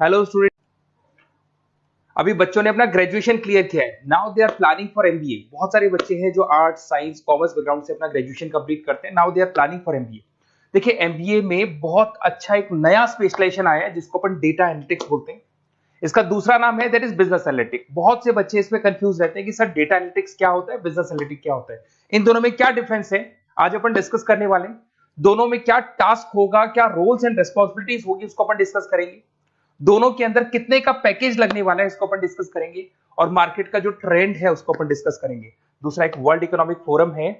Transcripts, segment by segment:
Hello student. अभी बच्चों ने अपना ग्रेजुएशन क्लियर किया है। Now they are planning for MBA. बहुत सारे बच्चे हैं जो आर्ट्स साइंस कॉमर्स बैकग्राउंड से अपना ग्रेजुएशन कंप्लीट करते हैं। Now they are planning for MBA. देखिए, एमबीए में बहुत अच्छा एक नया स्पेशलाइजेशन आया है जिसको अपन डेटा एनालिटिक्स बोलते हैं। इसका दूसरा नाम है दैट इज बिजनेस एनालिटिक्स। बहुत से बच्चे इसमें कंफ्यूज रहते हैं कि सर डेटा एनालिटिक्स क्या होता है, बिजनेस एनालिटिक्स क्या होता है, इन दोनों में क्या डिफरेंस है। आज अपन डिस्कस करने वाले हैं। दोनों में क्या टास्क होगा, क्या रोल्स एंड रिस्पॉन्सिबिलिटीज होगी, उसको अपन डिस्कस करेंगे। दोनों के अंदर कितने का पैकेज लगने वाला है इसको अपन डिस्कस करेंगे। और मार्केट का जो ट्रेंड है उसको अपन डिस्कस करेंगे। दूसरा एक वर्ल्ड इकोनॉमिक फोरम है,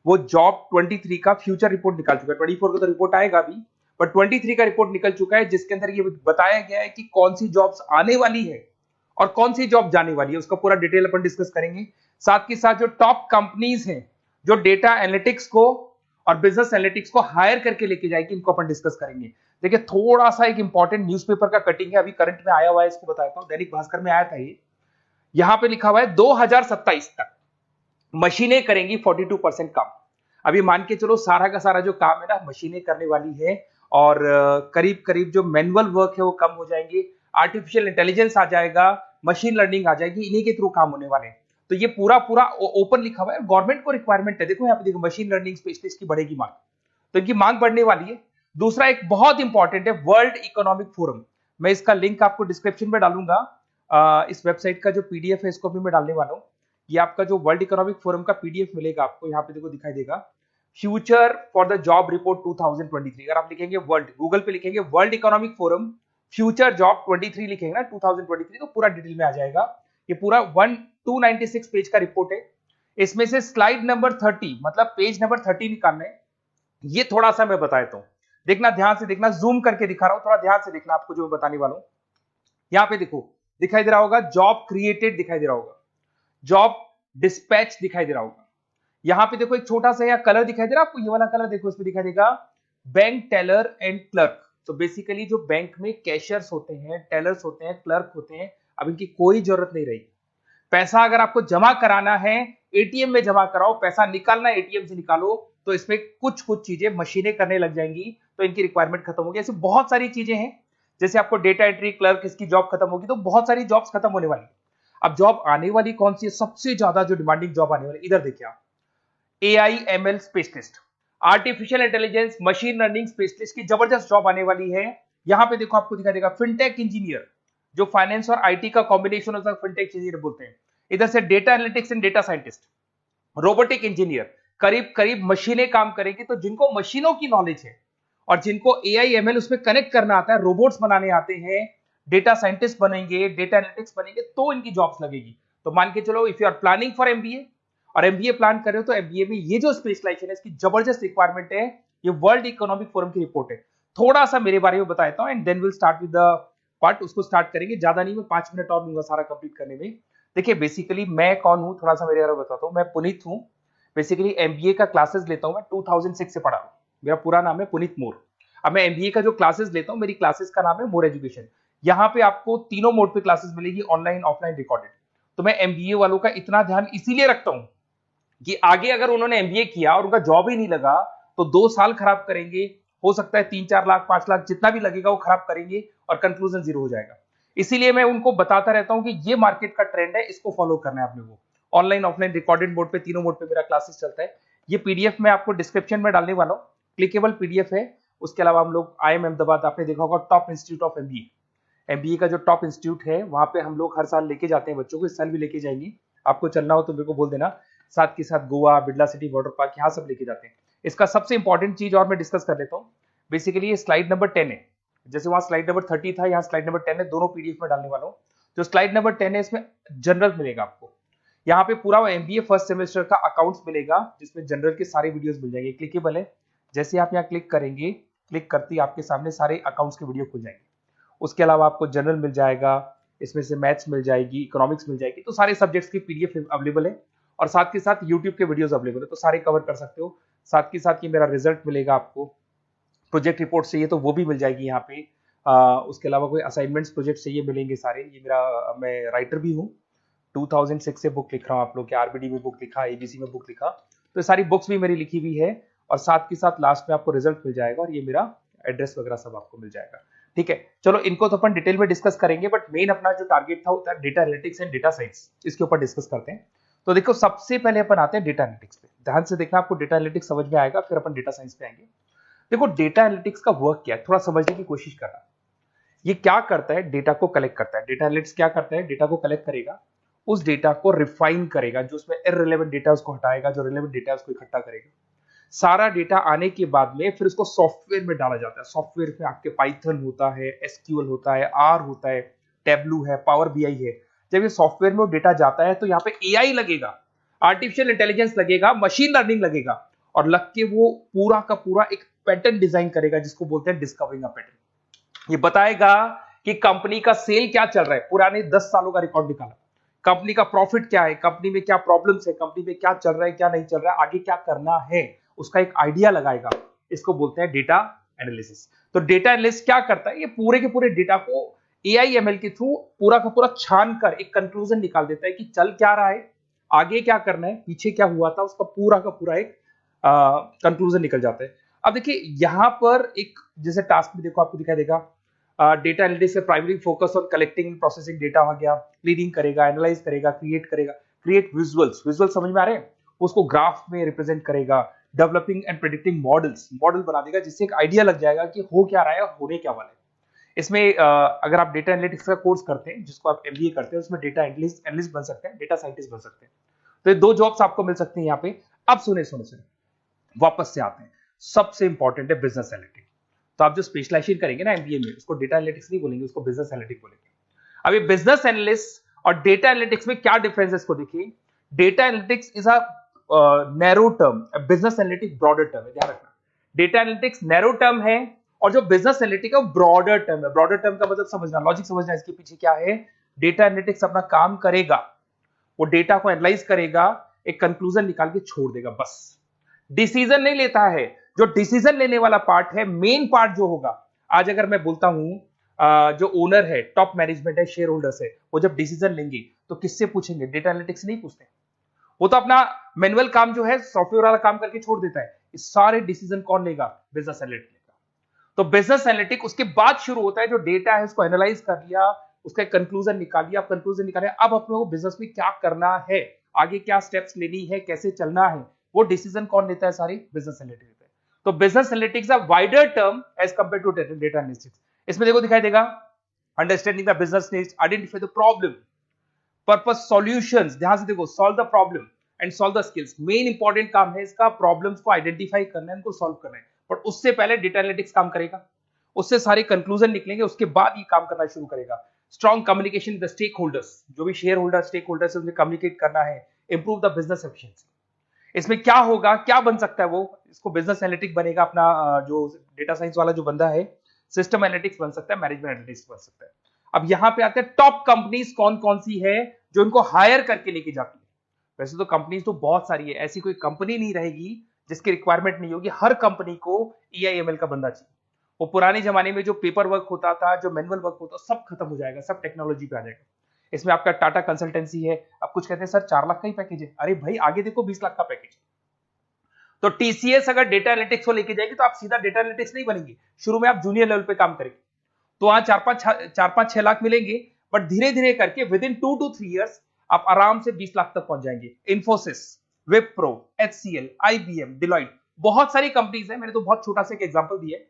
वो जॉब 23 का फ्यूचर रिपोर्ट निकाल चुका है। 24 का तो रिपोर्ट आएगा अभी, पर 23 का रिपोर्ट निकल चुका है जिसके अंदर ये बताया गया है कि कौन सी जॉब्स आने वाली है और कौन सी जॉब जाने वाली है। उसका पूरा डिटेल अपन डिस्कस करेंगे। साथ के साथ जो टॉप कंपनीज हैं जो डेटा एनालिटिक्स को और बिजनेस एनालिटिक्स को हायर करके लेके जाएगी, इनको अपन डिस्कस करेंगे। देखिए, थोड़ा सा एक इंपॉर्टेंट न्यूज़पेपर का कटिंग है, अभी करंट में आया हुआ है, इसको बताता हूं। दैनिक भास्कर में आया था ये। यहां पे लिखा हुआ है 2027 तक मशीनें करेंगी 42% काम। अभी मान के चलो सारा का सारा जो काम है ना मशीनें करने वाली है। और करीब करीब जो मैनुअल वर्क है वो कम हो जाएंगे। आर्टिफिशियल इंटेलिजेंस आ जाएगा, मशीन लर्निंग आ जाएगी, इन्हीं के थ्रू काम होने वाले हैं। तो ये पूरा पूरा ओपन लिखा हुआ है। गवर्नमेंट को रिक्वायरमेंट है। देखो यहाँ पे देखो, मशीन लर्निंग स्पेशलिस्ट की बढ़ेगी मांग, तो इनकी मांग बढ़ने वाली है। दूसरा एक बहुत इंपॉर्टेंट है वर्ल्ड इकोनॉमिक फोरम। मैं इसका लिंक आपको डिस्क्रिप्शन में डालूंगा। इस वेबसाइट का जो पीडीएफ है इसको भी मैं डालने वाला हूं। ये आपका जो वर्ल्ड इकोनॉमिक फोरम का पीडीएफ मिलेगा आपको, यहाँ पे देखो दिखाई देगा, future for the job report 2023। अगर आप लिखेंगे वर्ल्ड, गूगल पे लिखेंगे world economic forum future job 23 लिखेंगे ना 2023, तो पूरा डिटेल में आ जाएगा। ये पूरा 296 पेज का रिपोर्ट है। इसमें से स्लाइड नंबर 30 मतलब पेज नंबर 30 निकालना है। ये थोड़ा सा मैं बताता हूं, देखना ध्यान से देखना, जूम करके दिखा रहा हूं, थोड़ा ध्यान से देखना आपको जो मैं बताने वाला हूं। यहां पे देखो दिखाई दे रहा होगा जॉब क्रिएटेड, दिखाई दे रहा होगा जॉब डिस्पैच, दिखाई दे रहा होगा। यहां पे देखो एक छोटा सा या कलर दिखाई दे रहा है आपको, ये वाला कलर देखो, इसमें दिखाई देगा बैंक टेलर एंड क्लर्क। तो बेसिकली जो बैंक में कैशियर्स होते हैं, टेलर्स होते हैं, क्लर्क होते हैं, अब इनकी कोई जरूरत नहीं रही। पैसा अगर आपको जमा कराना है एटीएम में जमा कराओ, पैसा निकालना है एटीएम से निकालो, तो इसमें कुछ कुछ चीजें मशीनें करने लग जाएंगी, तो इनकी रिक्वायरमेंट खत्म होगी। ऐसे बहुत सारी चीजें हैं, जैसे आपको डेटा एंट्री क्लर्क इसकी जॉब खत्म होगी, तो बहुत सारी जॉब्स खत्म होने वाली। अब जॉब आने वाली कौन सी है, सबसे ज्यादा जो डिमांडिंग जॉब आने वाली, इधर देखिए आप, AI ML specialist, artificial intelligence machine learning specialist की जबरदस्त जॉब आने वाली है। यहां पे देखो आपको दिखाई देगा फिनटेक इंजीनियर, जो फाइनेंस और आईटी का कॉम्बिनेशन होता है, फिनटेक इंजीनियर बोलते हैं। इधर से data analytics and data scientist, robotic engineer, करीब करीब मशीनें काम करेगी। तो जिनको मशीनों की नॉलेज है और जिनको एआई एमएल उसमें कनेक्ट करना आता है, रोबोट्स बनाने आते हैं, डेटा साइंटिस्ट बनेंगे, डेटा एनालिटिक्स बनेंगे, तो इनकी जॉब्स लगेगी। तो मान के चलो if you are planning for MBA और एमबीए प्लान कर रहे हो, तो एमबीए में ये जो स्पेशलाइजेशन है इसकी जबरदस्त रिक्वायरमेंट है। ये वर्ल्ड इकोनॉमिक फोरम की रिपोर्ट है। थोड़ा सा मेरे बारे में बताता हूं and then will start with the part. उसको स्टार्ट करेंगे, ज्यादा नहीं, मैं 5 मिनट और लूंगा सारा कंप्लीट करने में। देखिए बेसिकली मैं कौन हूं, थोड़ा सा मेरे बारे में बताता हूं। मैं पुनीत हूं। बेसिकली एमबीए का क्लासेस लेता हूं मैं, 2006 से पढ़ा हूं। मेरा पूरा नाम है पुनीत मोर। अब मैं एमबीए का जो क्लासेस लेता हूं, मेरी क्लासेस का नाम है मोर एजुकेशन। यहाँ पे आपको तीनों मोड पे क्लासेस मिलेगी, ऑनलाइन ऑफलाइन रिकॉर्डेड। तो मैं एमबीए वालों का इतना ध्यान इसीलिए रखता हूं कि आगे अगर उन्होंने एमबीए किया और उनका जॉब ही नहीं लगा तो 2 साल खराब करेंगे। हो सकता है 3-4 लाख 5 लाख जितना भी लगेगा वो खराब करेंगे और कंक्लूजन जीरो हो जाएगा। इसीलिए मैं उनको बताता रहता हूं कि ये मार्केट का ट्रेंड है, इसको फॉलो करना है आपने। वो ऑनलाइन ऑफलाइन रिकॉर्डेड मोड पे, तीनों मोड पे मेरा क्लासेस चलता है। ये पीडीएफ मैं आपको डिस्क्रिप्शन में डालने वाला हूँ, क्लिकेबल पीडीएफ है। उसके अलावा हम लोग आईएम अहमदाबाद, आपने देखा होगा top institute of MBA, MBA का जो टॉप इंस्टीट्यूट है वहां पे हम लोग हर साल लेके जाते हैं बच्चों को। इस साल भी लेके जाएंगे। आपको चलना हो तो मेरे को बोल देना। साथ के साथ Goa, Birla city water park, यहाँ सब लेके जाते हैं। इसका सबसे इंपॉर्टेंट चीज और मैं डिस्कस कर लेता हूँ। बेसिकली ये स्लाइड नंबर 10 है, जैसे वहां स्लाइड नंबर 30 था, यहाँ स्लाइड नंबर 10 है। दोनों पीडीएफ में डालने वाला हूँ। जो स्लाइड नंबर 10 है इसमें जनरल मिलेगा आपको। यहाँ पे पूरा एमबीए फर्स्ट सेमेस्टर का अकाउंट्स मिलेगा, जिसमें जनरल के सारे वीडियोस मिल जाएंगे, क्लिकेबल है। जैसे आप यहाँ क्लिक करेंगे, क्लिक करते ही आपके सामने सारे अकाउंट्स के वीडियो खुल जाएंगे। उसके अलावा आपको जनरल मिल जाएगा, इसमें से मैथ्स मिल जाएगी, इकोनॉमिक्स मिल जाएगी, तो सारे सब्जेक्ट्स की पीडीएफ अवेलेबल है। और साथ के साथ यूट्यूब के वीडियोस अवेलेबल है, तो सारे कवर कर सकते हो। साथ के साथ ये मेरा रिजल्ट मिलेगा आपको। प्रोजेक्ट रिपोर्ट चाहिए तो वो भी मिल जाएगी यहाँ पे। उसके अलावा कोई असाइनमेंट्स प्रोजेक्ट चाहिए मिलेंगे सारे। ये मेरा, मैं राइटर भी हूँ, 2006 से बुक लिख रहा हूँ। आप लोग के आरबीडी में बुक लिखा, एबीसी में बुक लिखा, तो सारी बुक्स भी मेरी लिखी हुई है। और साथ के साथ लास्ट में आपको रिजल्ट मिल जाएगा और ये मेरा एड्रेस वगैरह सब आपको मिल जाएगा। ठीक है, चलो इनको तो अपन डिटेल में डिस्कस करेंगे, बट मेन अपना जो टारगेट था होता है data analytics and data science, इसके ऊपर डिस्कस करते हैं। तो देखो सबसे पहले अपन आते हैं डेटा एनालिटिक्स पे। ध्यान से देखना, आपको डेटा एनालिटिक्स समझ में आएगा, फिर अपन डेटा साइंस पे आएंगे। देखो डेटा एनालिटिक्स का वर्क क्या है, थोड़ा समझने की कोशिश करना। ये क्या करता है, डेटा को कलेक्ट करता है। डेटा एनालिटिक्स क्या करता है, डेटा को कलेक्ट करेगा, उस डेटा को रिफाइन करेगा, जो उसमें इररिलेवेंट डेटा उसको हटाएगा, जो रिलेवेंट डेटा उसको इकट्ठा करेगा। सारा डेटा आने के बाद में फिर उसको सॉफ्टवेयर में डाला जाता है। सॉफ्टवेयर में आपके पाइथन होता है, एसक्यूएल होता है, आर होता है, टेबलू है, पावर बीआई है। जब ये सॉफ्टवेयर में वो डेटा जाता है तो यहाँ पे एआई लगेगा, आर्टिफिशियल इंटेलिजेंस लगेगा, मशीन लर्निंग लगेगा, और लग के वो पूरा का पूरा एक पैटर्न डिजाइन करेगा, जिसको बोलते हैं डिस्कवरिंग अ पैटर्न। ये बताएगा कि कंपनी का सेल क्या चल रहा है, पुराने 10 सालों का रिकॉर्ड निकाला, कंपनी का प्रॉफिट क्या है, कंपनी में क्या प्रॉब्लम्स है, कंपनी में क्या चल रहा है, क्या नहीं चल रहा है, आगे क्या करना है, उसका एक आइडिया लगाएगा। इसको बोलते हैं डेटा एनालिसिस। तो डेटा एनालिस्ट क्या करता है, ये पूरे के पूरे डेटा को एआई एमएल के थ्रू पूरा का पूरा छान कर एक कंक्लूजन निकाल देता है कि चल क्या रहा है, आगे क्या करना है, पीछे क्या हुआ था, उसका पूरा का पूरा एक कंक्लूजन निकल जाता है। अब देखिए यहां पर एक जैसे टास्क में देखो आपको दिखाई देगा, डेटा एनालिटिक्स से primary focus on collecting and processing data हो गया, क्लीनिंग करेगा, एनालाइज करेगा, क्रिएट करेगा, क्रिएट विजुअल्स, विजुअल समझ में आ रहे हैं, उसको ग्राफ में रिप्रेजेंट करेगा, developing and predicting models, model बना देगा जिससे एक आइडिया लग जाएगा कि हो क्या रहा है और होने क्या वाला है। इसमें अगर आप डेटा एनालिटिक्स का कोर्स करते हैं, जिसको आप एमबीए करते हैं, उसमें डेटा एनालिस्ट बन सकते हैं, डेटा साइंटिस्ट बन सकते हैं। तो ये 2 जॉब्स आपको मिल सकती हैं यहाँ पे। अब सुने सुने सुने वापस से आते हैं, सबसे इंपॉर्टेंट है बिजनेस एनालिटिक्स। तो आप जो स्पेशलाइजेशन करेंगे ना एमबीए में, उसको डेटा एनालिटिक्स नहीं बोलेंगे, उसको बिजनेस एनालिटिक्स बोलेंगे। अब ये बिजनेस एनालिस्ट और डेटा एनालिटिक्स में क्या डिफरेंस है इसको देखिए। Data analytics is a narrow term, business analytics broader term है, ध्यान रखना। डेटा एनालिटिक्स नैरो टर्म है और जो बिजनेस एनालिटिक्स है ब्रॉडर टर्म है। ब्रॉडर टर्म का मतलब समझना, लॉजिक समझना, इसके पीछे क्या है। डेटा एनालिटिक्स अपना काम करेगा, वो डेटा को एनालाइज करेगा, एक कंक्लूजन निकाल के छोड़ देगा, बस। डिसीजन नहीं लेता है। जो डिसीजन लेने वाला पार्ट है, मेन पार्ट जो होगा, आज अगर मैं बोलता हूं जो ओनर है, टॉप मैनेजमेंट है, शेयर होल्डर्स है, वो जब डिसीजन लेंगे तो किससे पूछेंगे, डेटा एनालिटिक्स नहीं पूछते। वो तो अपना मैनुअल काम जो है, सॉफ्टवेयर वाला काम करके छोड़ देता है। इस सारे डिसीजन कौन लेगा, बिजनेस एनालिटिक्स लेगा। तो बिजनेस एनालिटिक्स उसके बाद शुरू होता है, जो डेटा है उसको एनालाइज कर लिया, उसका कंक्लूजन निकाल लिया, कंक्लूजन निकाले, अब अपने को बिजनेस में क्या करना है, आगे क्या स्टेप्स लेनी है, कैसे चलना है, वो डिसीजन कौन लेता है, सारी बिजनेस एनालिटिक्स लेता है। तो business analytics a wider term as compare to data analytics. इसमें देखो दिखाई देगा, understanding the business needs, identify the problem, purpose, solutions, ध्यान से देखो, solve the problem and solve the skills. Main important काम है इसका, प्रॉब्लम्स को आइडेंटिफाई करना है, उनको सॉल्व करना है, बट उससे पहले डेटा एनालिटिक्स काम करेगा, उससे सारे कंक्लूजन निकलेंगे, उसके बाद ये काम करना शुरू करेगा। Strong communication with stakeholders, जो भी शेयर होल्डर, स्टेक होल्डर से उन्हें कम्युनिकेट करना है, इंप्रूव द बिजनेस एफिशिएंसी। इसमें क्या होगा, क्या बन सकता है वो, इसको बिजनेस एनालिटिक्स बनेगा अपना, जो डेटा साइंस वाला जो बंदा है, सिस्टम एनालिटिक्स बन सकता है, मैनेजमेंट एनालिटिक्स बन सकता है। अब यहां पे आते हैं टॉप कंपनीज कौन कौन सी है जो इनको हायर करके लेके जाती है। वैसे तो कंपनीज तो बहुत सारी है, ऐसी कोई कंपनी नहीं रहेगी जिसकी रिक्वायरमेंट नहीं होगी, हर कंपनी को ईआईएमएल का बंदा चाहिए। वो पुराने जमाने में जो पेपर वर्क होता था, जो मैनुअल वर्क होता, सब खत्म हो जाएगा, सब टेक्नोलॉजी पे आ जाएगा। इसमें आपका टाटा कंसल्टेंसी है, अब कुछ कहते हैं सर 4 लाख का ही पैकेज है, अरे भाई आगे देखो 20 लाख का पैकेज। तो टीसीएस अगर डेटा एनालिटिक्स को लेके जाएगी तो आप सीधा डेटा एनालिटिक्स नहीं बनेंगे, शुरू में आप जूनियर लेवल पे काम करेंगे, तो वहां 4-5-6 लाख मिलेंगे, बट धीरे धीरे करके विद इन 2 to 3 years आप आराम से 20 लाख तक पहुंच जाएंगे। Infosys, Wipro, HCL, IBM, Deloitte, बहुत सारी कंपनीज है, मैंने तो बहुत छोटा सा एक एग्जांपल दिया है।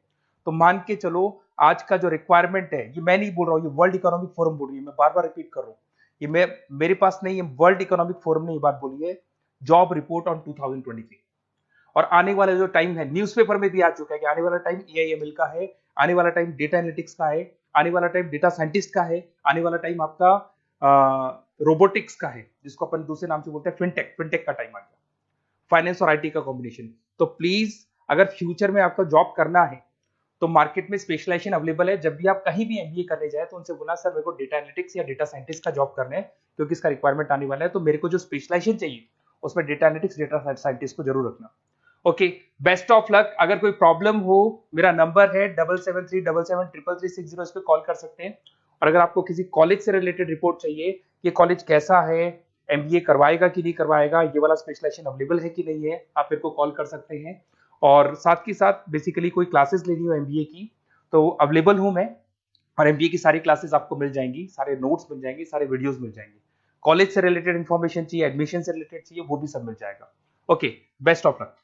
तो मान के चलो आज का जो रिक्वायरमेंट है, ये मैं नहीं बोल रहा हूं, ये वर्ल्ड इकोनॉमिक फोरम बोल रही है, मैं बार बार रिपीट कर रहा हूं, ये मेरे पास नहीं है, वर्ल्ड इकोनॉमिक फोरम ने ये बात बोली है, जॉब रिपोर्ट ऑन 2023। और आने वाला जो टाइम है, न्यूज़पेपर में भी आ चुका है कि आने वाला टाइम एआईएमएल का है, आने वाला टाइम डेटा एनालिटिक्स का है, आने वाला टाइम डेटा साइंटिस्ट का है, आने वाला टाइम आपका रोबोटिक्स का है, जिसको अपन दूसरे नाम से बोलते हैं फिनटेक। फिनटेक का टाइम आ गया, फाइनेंस और आईटी का कॉम्बिनेशन। तो प्लीज अगर फ्यूचर में आपको जॉब करना है तो मार्केट में स्पेशलाइजेशन अवेलेबल है। जब भी आप कहीं भी एमबीए करने जाए तो उनसे बोला, सर मेरे को डेटा एनालिटिक्स या डेटा साइंटिस्ट का जॉब करना है, क्योंकि इसका रिक्वायरमेंट आने वाला है, तो मेरे को जो स्पेशलाइजेशन चाहिए उसमें डेटा एनालिटिक्स, डेटा साइंटिस्ट को जरूर रखना। Okay, best of luck. अगर कोई प्रॉब्लम हो, मेरा नंबर है 7737733360, इस पे कॉल कर सकते हैं। और अगर आपको किसी कॉलेज से रिलेटेड रिपोर्ट चाहिए, ये कॉलेज कैसा है, एमबीए करवाएगा कि नहीं करवाएगा, ये वाला स्पेशलाइजेशन अवेलेबल है कि नहीं है, आप मेरे को कॉल कर सकते हैं। और साथ ही साथ बेसिकली कोई क्लासेस लेनी हो एमबीए की तो अवेलेबल हूं मैं, और एमबीए की सारी क्लासेस आपको मिल जाएंगी, सारे नोट्स मिल जाएंगे, सारे वीडियोस मिल जाएंगे। कॉलेज से रिलेटेड इन्फॉर्मेशन चाहिए, एडमिशन से रिलेटेड चाहिए, वो भी सब मिल जाएगा। Okay, best of luck.